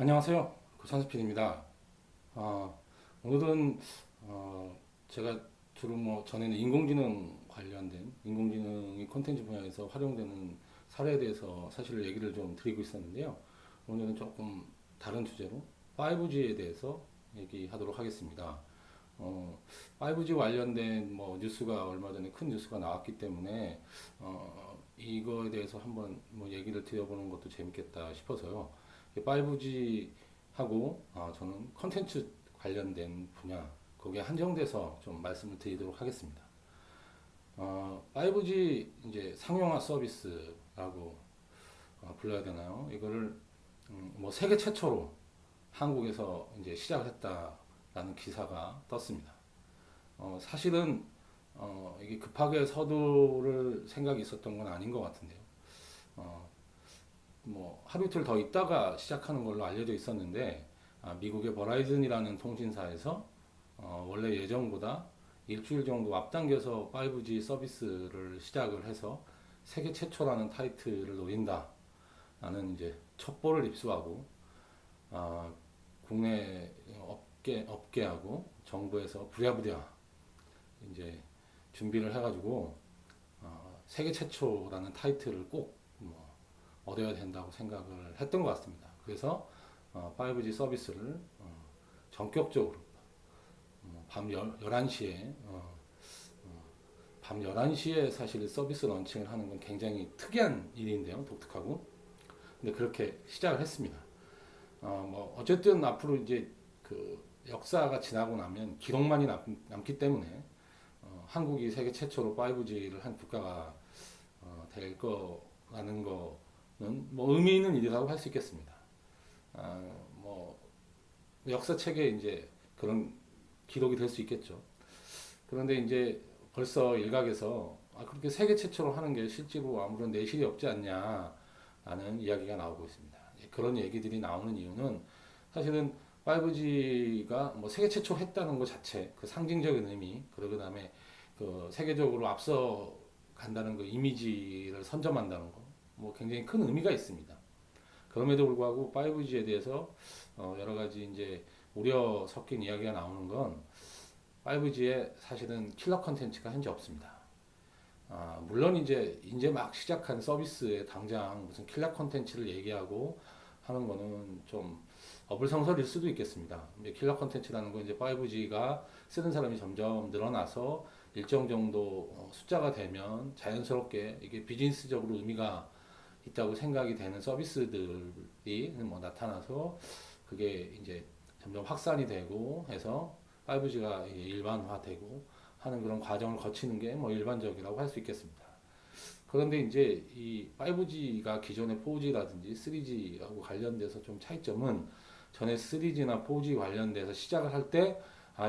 안녕하세요. 고찬스필입니다. 어, 오늘은 제가 주로 전에는 인공지능 관련된 인공지능이 콘텐츠 분야에서 활용되는 사례에 대해서 사실 얘기를 좀 드리고 있었는데요. 오늘은 조금 다른 주제로 5G에 대해서 얘기하도록 하겠습니다. 어, 5G 관련된 뉴스가 얼마 전에 큰 뉴스가 나왔기 때문에 이거에 대해서 한번 얘기를 드려보는 것도 재밌겠다 싶어서요. 5G하고 저는 컨텐츠 관련된 분야 거기에 한정돼서 좀 말씀을 드리도록 하겠습니다. 5G 이제 상용화 서비스라고 불러야 되나요? 이거를 세계 최초로 한국에서 이제 시작을 했다라는 기사가 떴습니다. 사실은 이게 급하게 서두를 생각이 있었던 건 아닌 것 같은데요. 어, 하루 이틀 더 있다가 시작하는 걸로 알려져 있었는데 미국의 버라이즌이라는 통신사에서 원래 예정보다 일주일 정도 앞당겨서 5G 서비스를 시작을 해서 세계 최초라는 타이틀을 노린다라는 이제 첩보를 입수하고 아, 국내 업계하고 정부에서 부랴부랴 이제 준비를 해가지고 세계 최초라는 타이틀을 꼭뭐 얻어야 된다고 생각을 했던 것 같습니다. 그래서 5G 서비스를 전격적으로 밤 11시에 밤 11시에 사실 서비스 런칭을 하는 건 굉장히 특이한 일인데요. 독특하고. 근데 그렇게 시작을 했습니다. 어쨌든 앞으로 이제 그 역사가 지나고 나면 기록만이 남기 때문에 한국이 세계 최초로 5G를 한 국가가 될 거라는 거는 의미 있는 일이라고 할 수 있겠습니다. 아, 뭐 역사책에 이제 그런 기록이 될 수 있겠죠. 그런데 이제 벌써 일각에서 그렇게 세계 최초로 하는 게 실제로 아무런 내실이 없지 않냐라는 이야기가 나오고 있습니다. 그런 얘기들이 나오는 이유는 사실은 5G가 세계 최초 했다는 것 자체, 그 상징적인 의미, 그리고 그다음에 그 세계적으로 앞서 간다는 그 이미지를 선점한다는 거, 굉장히 큰 의미가 있습니다. 그럼에도 불구하고 5G에 대해서 여러 가지 이제 우려 섞인 이야기가 나오는 건 5G에 사실은 킬러 컨텐츠가 현재 없습니다. 물론 이제 막 시작한 서비스에 당장 무슨 킬러 컨텐츠를 얘기하고 하는 거는 좀 어불성설일 수도 있겠습니다. 근데 킬러 컨텐츠라는 건 이제 5G가 쓰는 사람이 점점 늘어나서 일정 정도 숫자가 되면 자연스럽게 이게 비즈니스적으로 의미가 있다고 생각이 되는 서비스들이 나타나서 그게 이제 점점 확산이 되고 해서 5G가 일반화되고 하는 그런 과정을 거치는 게 일반적이라고 할 수 있겠습니다. 그런데 이제 이 5G가 기존의 4G라든지 3G하고 관련돼서 좀 차이점은 전에 3G나 4G 관련돼서 시작을 할 때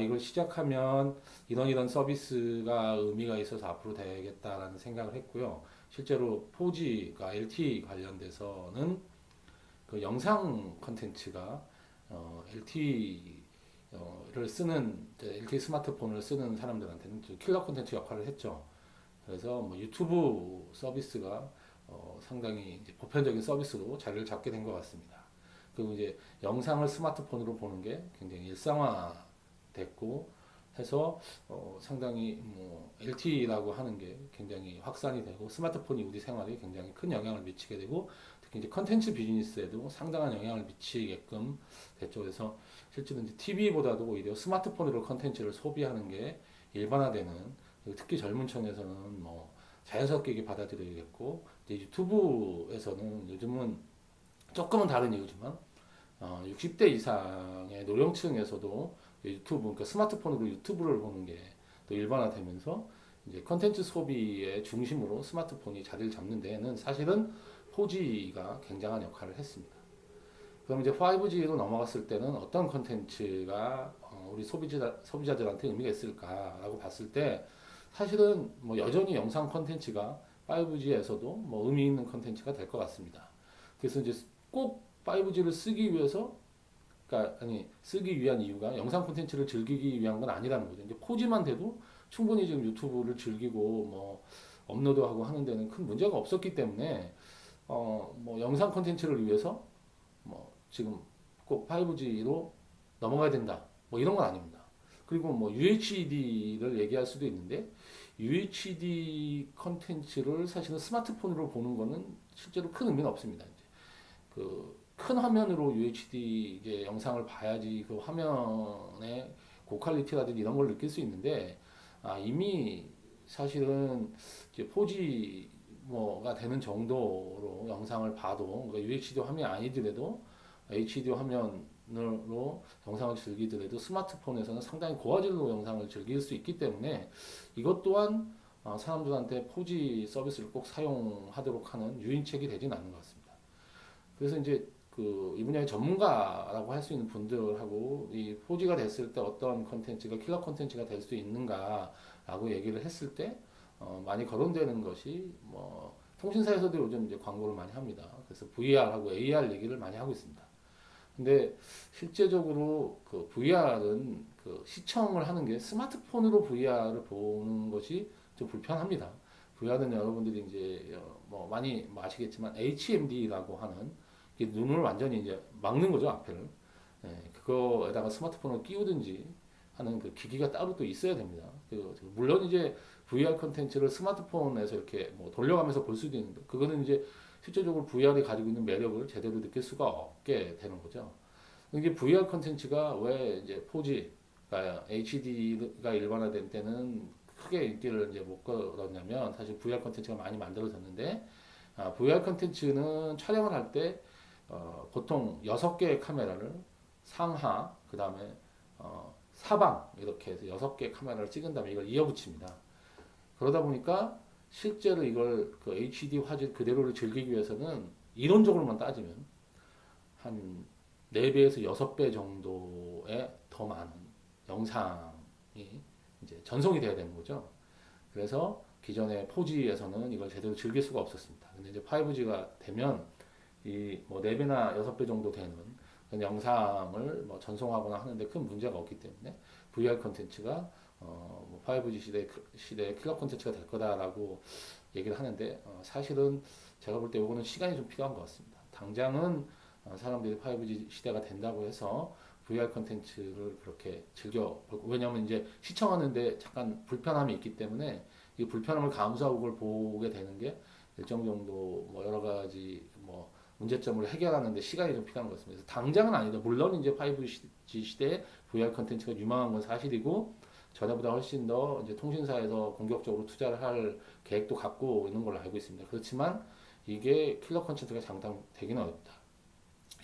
이걸 시작하면 이런 서비스가 의미가 있어서 앞으로 되겠다라는 생각을 했고요. 실제로 4G가 LTE 관련돼서는 그 영상 컨텐츠가 LTE를 쓰는 LTE 스마트폰을 쓰는 사람들한테는 킬러 컨텐츠 역할을 했죠. 그래서 유튜브 서비스가 상당히 이제 보편적인 서비스로 자리를 잡게 된 것 같습니다. 그리고 이제 영상을 스마트폰으로 보는 게 굉장히 일상화됐고 해서 상당히 LTE라고 하는 게 굉장히 확산이 되고 스마트폰이 우리 생활에 굉장히 큰 영향을 미치게 되고 특히 이제 컨텐츠 비즈니스에도 상당한 영향을 미치게끔 됐죠. 그래서 실제로 이제 TV보다도 오히려 스마트폰으로 컨텐츠를 소비하는 게 일반화되는 특히 젊은 층에서는 자연스럽게 이게 받아들여야겠고 유튜브에서는 요즘은 조금은 다른 이유지만 60대 이상의 노령층에서도 유튜브, 그러니까 스마트폰으로 유튜브를 보는 게 또 일반화되면서 이제 컨텐츠 소비의 중심으로 스마트폰이 자리를 잡는 데에는 사실은 4G가 굉장한 역할을 했습니다. 그럼 이제 5G로 넘어갔을 때는 어떤 컨텐츠가 우리 소비자들한테 의미가 있을까라고 봤을 때 사실은 여전히 영상 컨텐츠가 5G에서도 의미 있는 컨텐츠가 될 것 같습니다. 그래서 이제 꼭 5G를 쓰기 위해서 그러니까 쓰기 위한 이유가 영상 콘텐츠를 즐기기 위한 건 아니라는 거죠. 이제 4G만 돼도 충분히 지금 유튜브를 즐기고 업로드하고 하는 데는 큰 문제가 없었기 때문에 영상 콘텐츠를 위해서 지금 꼭 5G로 넘어가야 된다. 뭐 이런 건 아닙니다. 그리고 뭐 UHD를 얘기할 수도 있는데 UHD 컨텐츠를 사실은 스마트폰으로 보는 거는 실제로 큰 의미는 없습니다. 이제 그 큰 화면으로 UHD 이제 영상을 봐야지 그 화면의 고퀄리티라든지 이런 걸 느낄 수 있는데 이미 사실은 이제 4G 뭐가 되는 정도로 영상을 봐도 그러니까 UHD 화면이 아니더라도 HD 화면으로 영상을 즐기더라도 스마트폰에서는 상당히 고화질로 영상을 즐길 수 있기 때문에 이것 또한 사람들한테 4G 서비스를 꼭 사용하도록 하는 유인책이 되진 않는 것 같습니다. 그래서 이제 그 이 분야의 전문가라고 할 수 있는 분들하고 이 4G가 됐을 때 어떤 컨텐츠가 킬러 컨텐츠가 될 수 있는가라고 얘기를 했을 때 많이 거론되는 것이 뭐 통신사에서도 요즘 이제 광고를 많이 합니다. 그래서 VR하고 AR 얘기를 많이 하고 있습니다. 근데 실제적으로 그 VR은 그 시청을 하는 게 스마트폰으로 VR을 보는 것이 좀 불편합니다. VR은 여러분들이 이제 뭐 많이 아시겠지만 HMD라고 하는 이게 눈을 완전히 이제 막는 거죠, 앞에를. 그거에다가 스마트폰을 끼우든지 하는 그 기기가 따로 또 있어야 됩니다. 물론 이제 VR 컨텐츠를 스마트폰에서 이렇게 뭐 돌려가면서 볼 수도 있는데 그거는 이제 실제적으로 VR이 가지고 있는 매력을 제대로 느낄 수가 없게 되는 거죠. 이게 VR 컨텐츠가 왜 이제 4G, 그러니까 HD가 일반화된 때는 크게 인기를 이제 못 끌었냐면 사실 VR 컨텐츠가 많이 만들어졌는데 VR 컨텐츠는 촬영을 할 때 보통 6개의 카메라를 상하, 그 다음에 사방 이렇게 해서 6개의 카메라를 찍은 다음에 이걸 이어붙입니다. 그러다 보니까 실제로 이걸 그 HD 화질 그대로를 즐기기 위해서는 이론적으로만 따지면 한 4배에서 6배 정도의 더 많은 영상이 이제 전송이 돼야 되는 거죠. 그래서 기존의 4G에서는 이걸 제대로 즐길 수가 없었습니다. 근데 이제 5G가 되면 이 뭐 4배나 6배 정도 되는 영상을 뭐 전송하거나 하는데 큰 문제가 없기 때문에 VR 컨텐츠가 뭐 5G 시대의 킬러 컨텐츠가 될 거다라고 얘기를 하는데 사실은 제가 볼 때 이거는 시간이 좀 필요한 것 같습니다. 당장은 사람들이 5G 시대가 된다고 해서 VR 컨텐츠를 그렇게 즐겨 왜냐하면 이제 시청하는데 잠깐 불편함이 있기 때문에 이 불편함을 감수하고 그걸 보게 되는 게 일정 정도 뭐 여러 가지 뭐 문제점을 해결하는데 시간이 좀 필요한 것 같습니다. 그래서 당장은 아니다. 물론 이제 5G 시대에 VR 컨텐츠가 유망한 건 사실이고 전에보다 훨씬 더 이제 통신사에서 공격적으로 투자를 할 계획도 갖고 있는 걸로 알고 있습니다. 그렇지만 이게 킬러 컨텐츠가 장담되기는 어렵다.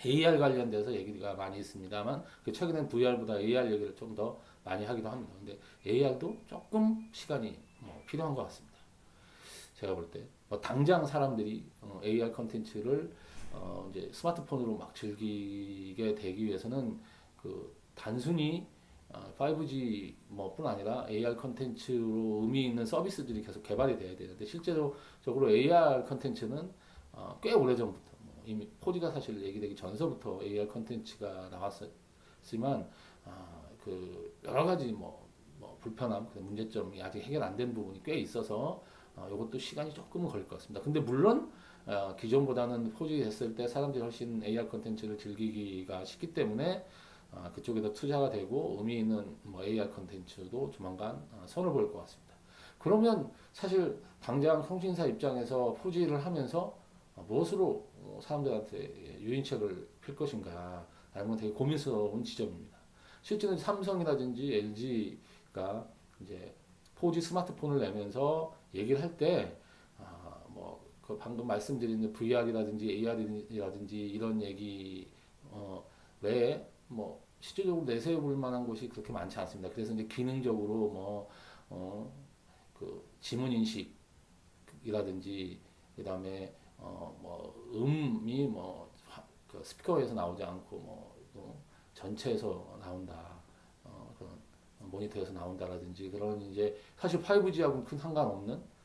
AR 관련돼서 얘기가 많이 있습니다만 최근엔 VR보다 AR 얘기를 좀 더 많이 하기도 합니다. 근데 AR도 조금 시간이 필요한 것 같습니다. 제가 볼 때 뭐 당장 사람들이 AR 컨텐츠를 이제 스마트폰으로 막 즐기게 되기 위해서는 그 단순히 5G 뭐뿐 아니라 AR 컨텐츠로 의미 있는 서비스들이 계속 개발이 돼야 되는데 실제적으로 AR 컨텐츠는 꽤 오래전부터 이미 4G가 사실 얘기되기 전서부터 AR 컨텐츠가 나왔었지만 그 여러 가지 뭐 불편함, 문제점이 아직 해결 안 된 부분이 꽤 있어서 이것도 시간이 조금은 걸릴 것 같습니다. 근데 물론 기존보다는 4G 됐을 때 사람들이 훨씬 AR 컨텐츠를 즐기기가 쉽기 때문에 그쪽에다 투자가 되고 의미 있는 뭐 AR 컨텐츠도 조만간 선을 보일 것 같습니다. 그러면 사실 당장 통신사 입장에서 4G를 하면서 무엇으로 사람들한테 유인책을 필 것인가 라는 건 되게 고민스러운 지점입니다. 실제는 삼성이라든지 LG가 이제 4G 스마트폰을 내면서 얘기를 할 때 그 방금 말씀드린 VR이라든지 AR이라든지 이런 얘기 외에 뭐 실질적으로 내세워 볼 만한 것이 그렇게 많지 않습니다. 그래서 이제 기능적으로 그 지문 인식이라든지 그다음에 음이 그 스피커에서 나오지 않고 전체에서 나온다. 그런 모니터에서 나온다라든지 그런 이제 사실 5G하고는 큰 상관없는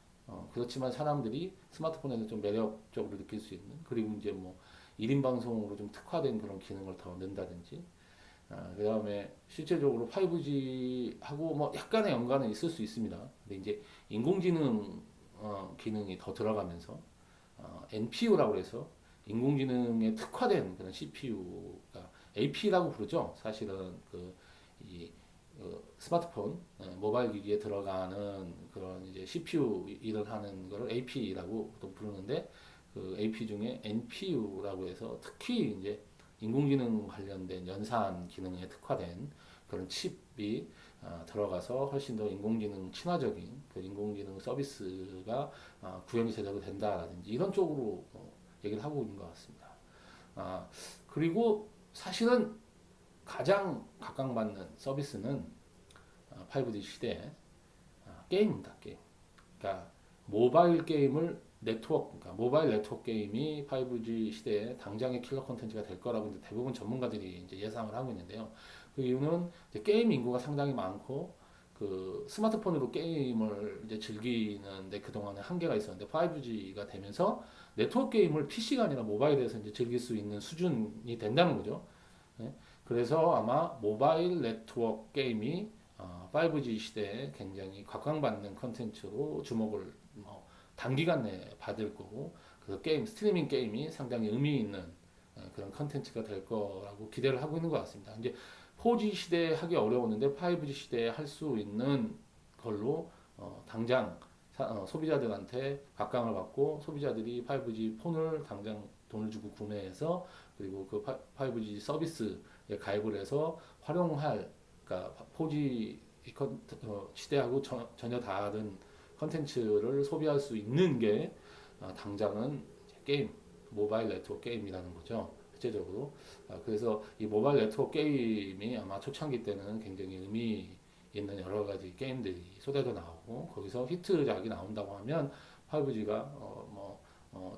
그렇지만 사람들이 스마트폰에서 좀 매력적으로 느낄 수 있는 그리고 이제 뭐 1인 방송으로 좀 특화된 그런 기능을 더 넣는다든지 그 다음에 실제적으로 5G하고 뭐 약간의 연관은 있을 수 있습니다. 근데 이제 인공지능 기능이 더 들어가면서 NPU라고 해서 인공지능에 특화된 그런 CPU가 AP라고 부르죠. 사실은 이 스마트폰 모바일 기기에 들어가는 그런 이제 CPU 일을 하는 거를 AP라고 또 부르는데 그 AP 중에 NPU라고 해서 특히 이제 인공지능 관련된 연산 기능에 특화된 그런 칩이 들어가서 훨씬 더 인공지능 친화적인 그 인공지능 서비스가 구현이 제대로 된다라든지 이런 쪽으로 얘기를 하고 있는 것 같습니다. 그리고 사실은 가장 각광받는 서비스는 5G 시대에 게임입니다. 게임. 그러니까 모바일 게임을 그러니까 모바일 네트워크 게임이 5G 시대에 당장의 킬러 콘텐츠가 될 거라고 이제 대부분 전문가들이 이제 예상을 하고 있는데요. 그 이유는 이제 게임 인구가 상당히 많고 그 스마트폰으로 게임을 이제 즐기는데 그동안에 한계가 있었는데 5G가 되면서 네트워크 게임을 PC가 아니라 모바일에서 이제 즐길 수 있는 수준이 된다는 거죠. 네? 그래서 아마 모바일 네트워크 게임이 5G 시대에 굉장히 각광받는 컨텐츠로 주목을 단기간 내에 받을 거고 그 게임 스트리밍 게임이 상당히 의미 있는 그런 컨텐츠가 될 거라고 기대를 하고 있는 것 같습니다. 이제 4G 시대에 하기 어려웠는데 5G 시대에 할 수 있는 걸로 당장 소비자들한테 각광을 받고 소비자들이 5G 폰을 당장 돈을 주고 구매해서 그리고 그 5G 서비스에 가입을 해서 활용할 그러니까 4G 시대하고 전혀 다른 컨텐츠를 소비할 수 있는 게 당장은 게임, 모바일 네트워크 게임이라는 거죠. 실제적으로. 그래서 이 모바일 네트워크 게임이 아마 초창기 때는 굉장히 의미 있는 여러 가지 게임들이 쏟아져 나오고 거기서 히트작이 나온다고 하면 5G가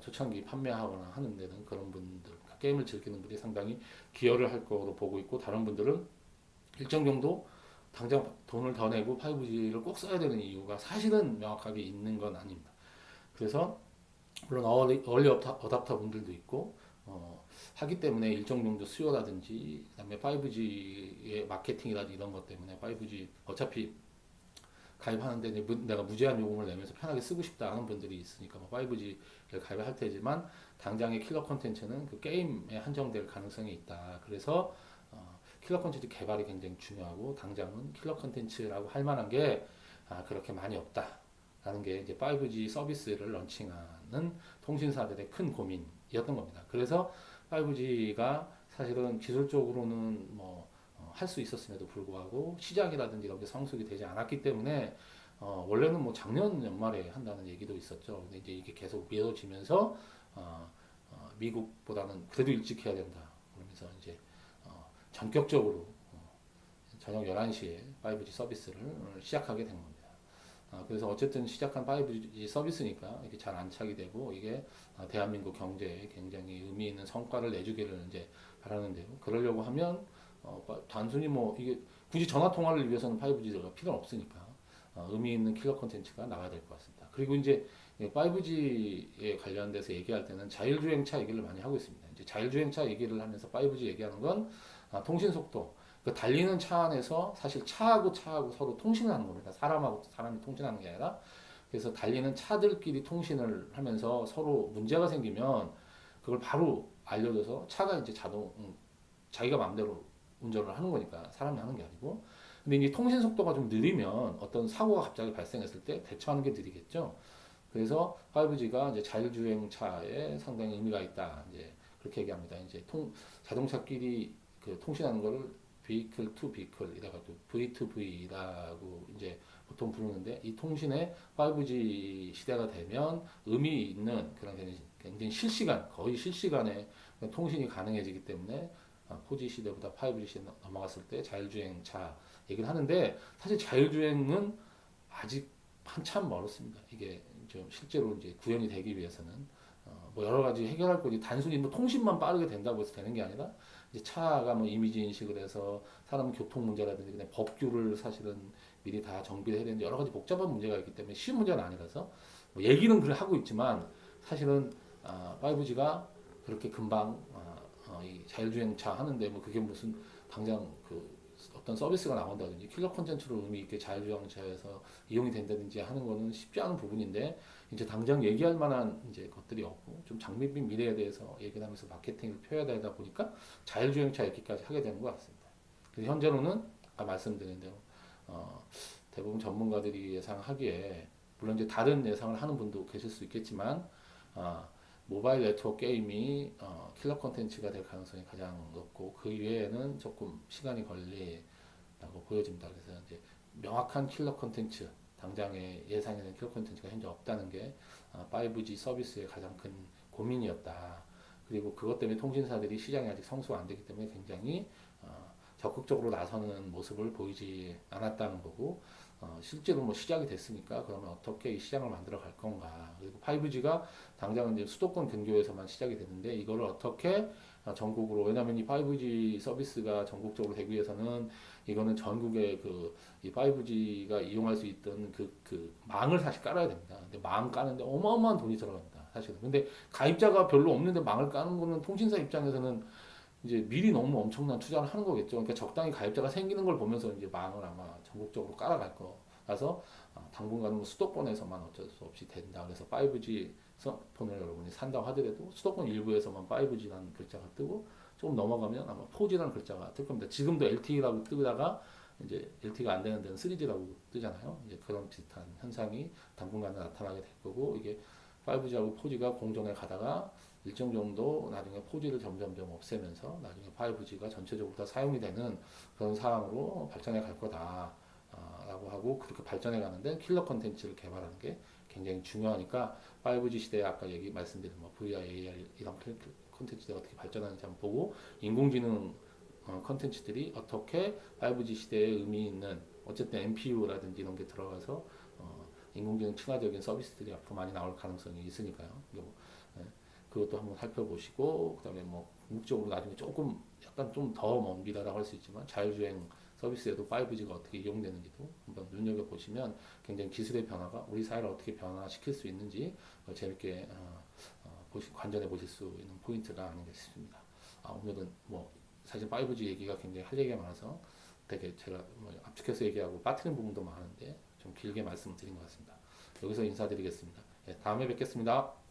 초창기 판매하거나 하는 데는 그런 분들, 게임을 즐기는 분들이 상당히 기여를 할 거로 보고 있고 다른 분들은 일정 정도 당장 돈을 더 내고 5G를 꼭 써야 되는 이유가 사실은 명확하게 있는 건 아닙니다. 그래서 물론 얼리 어답터 분들도 있고 하기 때문에 일정 정도 수요라든지 그다음에 5G의 마케팅이라든지 이런 것 때문에 5G 어차피 가입하는데 내가 무제한 요금을 내면서 편하게 쓰고 싶다 하는 분들이 있으니까 5G를 가입할 테지만 당장의 킬러 콘텐츠는 그 게임에 한정될 가능성이 있다. 그래서 킬러 콘텐츠 개발이 굉장히 중요하고 당장은 킬러 콘텐츠라고 할 만한 게 그렇게 많이 없다라는 게 이제 5G 서비스를 런칭하는 통신사들의 큰 고민이었던 겁니다. 그래서 5G가 사실은 기술적으로는 할 수 있었음에도 불구하고 시작이라든지 이런 게 성숙이 되지 않았기 때문에 원래는 작년 연말에 한다는 얘기도 있었죠. 근데 이제 이게 계속 미뤄지면서 미국보다는 그래도 일찍 해야 된다. 그러면서 이제 전격적으로 저녁 11시에 5G 서비스를 시작하게 된 겁니다. 그래서 어쨌든 시작한 5G 서비스니까 이게 잘 안착이 되고 이게 대한민국 경제에 굉장히 의미 있는 성과를 내주기를 이제 바라는데요. 그러려고 하면 단순히 이게 굳이 전화 통화를 위해서는 5G가 필요는 없으니까 의미 있는 킬러 콘텐츠가 나와야 될 것 같습니다. 그리고 이제 5G에 관련돼서 얘기할 때는 자율주행차 얘기를 많이 하고 있습니다. 이제 자율주행차 얘기를 하면서 5G 얘기하는 건 통신 속도. 그 달리는 차 안에서 사실 차하고 서로 통신을 하는 겁니다. 사람하고 사람이 통신하는 게 아니라. 그래서 달리는 차들끼리 통신을 하면서 서로 문제가 생기면 그걸 바로 알려줘서 차가 이제 자기가 마음대로 운전을 하는 거니까 사람이 하는 게 아니고. 근데 이제 통신 속도가 좀 느리면 어떤 사고가 갑자기 발생했을 때 대처하는 게 느리겠죠. 그래서 5G가 이제 자율주행차에 상당히 의미가 있다. 이제 그렇게 얘기합니다. 이제 자동차끼리 그 통신하는 거를 vehicle to vehicle 이래가지고 V2V라고 이제 보통 부르는데 이 통신에 5G 시대가 되면 의미 있는 그런 굉장히 거의 실시간에 통신이 가능해지기 때문에 4G 시대보다 5G 시대 넘어갔을 때 자율주행차 얘기를 하는데 사실 자율주행은 아직 한참 멀었습니다. 이게 좀 실제로 이제 구현이 되기 위해서는 여러 가지 해결할 거지 단순히 통신만 빠르게 된다고 해서 되는 게 아니라 이제 차가 이미지 인식을 해서 사람 교통 문제라든지 그냥 법규를 사실은 미리 다 정비를 해야 되는데 여러 가지 복잡한 문제가 있기 때문에 쉬운 문제는 아니라서 얘기는 그래 하고 있지만 사실은 5G가 그렇게 금방 이 자율주행차 하는데 그게 무슨 당장 어떤 서비스가 나온다든지 킬러 콘텐츠로 의미 있게 자율주행차에서 이용이 된다든지 하는 거는 쉽지 않은 부분인데 이제 당장 얘기할 만한 이제 것들이 없고 좀 장밋빛 미래에 대해서 얘기를 하면서 마케팅을 펴야 되다 보니까 자율주행차 얘기까지 하게 되는 것 같습니다. 그래서 현재로는 아까 말씀드린 대로 대부분 전문가들이 예상하기에 물론 이제 다른 예상을 하는 분도 계실 수 있겠지만 어, 모바일 네트워크 게임이 킬러 콘텐츠가 될 가능성이 가장 높고 그 이외에는 조금 시간이 걸리다고 보여집니다. 그래서 이제 명확한 킬러 콘텐츠 당장의 예상에는 킬러 콘텐츠가 현재 없다는 게 5G 서비스의 가장 큰 고민이었다. 그리고 그것 때문에 통신사들이 시장이 아직 성수가 안 되기 때문에 굉장히 적극적으로 나서는 모습을 보이지 않았다는 거고 실제로 뭐 시작이 됐으니까 그러면 어떻게 이 시장을 만들어 갈 건가. 그리고 5G가 당장은 이제 수도권 근교에서만 시작이 됐는데 이거를 어떻게 전국으로, 왜냐하면 이 5G 서비스가 전국적으로 되기 위해서는 이거는 전국에 이 5G가 이용할 수 있던 그 망을 사실 깔아야 됩니다. 근데 망 까는데 어마어마한 돈이 들어갑니다. 사실은. 근데 가입자가 별로 없는데 망을 까는 거는 통신사 입장에서는 이제 미리 너무 엄청난 투자를 하는 거겠죠. 그러니까 적당히 가입자가 생기는 걸 보면서 이제 망을 아마 전국적으로 깔아갈 거라서 당분간은 뭐 수도권에서만 어쩔 수 없이 된다. 그래서 5G 폰을 여러분이 산다고 하더라도 수도권 일부에서만 5G라는 글자가 뜨고 조금 넘어가면 아마 4G라는 글자가 뜰 겁니다. 지금도 LTE라고 뜨다가 이제 LTE가 안 되는 데는 3G라고 뜨잖아요. 이제 그런 비슷한 현상이 당분간은 나타나게 될 거고 이게 5G하고 4G가 공존해 가다가 일정 정도 나중에 4G를 점점점 없애면서 나중에 5G가 전체적으로 다 사용이 되는 그런 상황으로 발전해 갈 거다. 라고 하고 그렇게 발전해 가는데 킬러 컨텐츠를 개발하는 게 굉장히 중요하니까 5G 시대에 아까 말씀드린 뭐 VR, AR 이런 컨텐츠들이 어떻게 발전하는지 한번 보고 인공지능 컨텐츠들이 어떻게 5G 시대에 의미 있는 어쨌든 NPU라든지 이런 게 들어가서 인공지능 친화적인 서비스들이 앞으로 많이 나올 가능성이 있으니까요. 그것도 한번 살펴보시고 그다음에 뭐 궁극적으로 나중에 조금 약간 좀 더 먼 미래라고 할 수 있지만 자율주행 서비스에도 5G가 어떻게 이용되는지도 한번 눈여겨보시면 굉장히 기술의 변화가 우리 사회를 어떻게 변화시킬 수 있는지 재밌게 관전해 보실 수 있는 포인트가 아닌가 싶습니다. 오늘은 뭐 사실 5G 얘기가 굉장히 할 얘기가 많아서 되게 제가 뭐 압축해서 얘기하고 빠뜨린 부분도 많은데 좀 길게 말씀을 드린 것 같습니다. 여기서 인사드리겠습니다. 다음에 뵙겠습니다.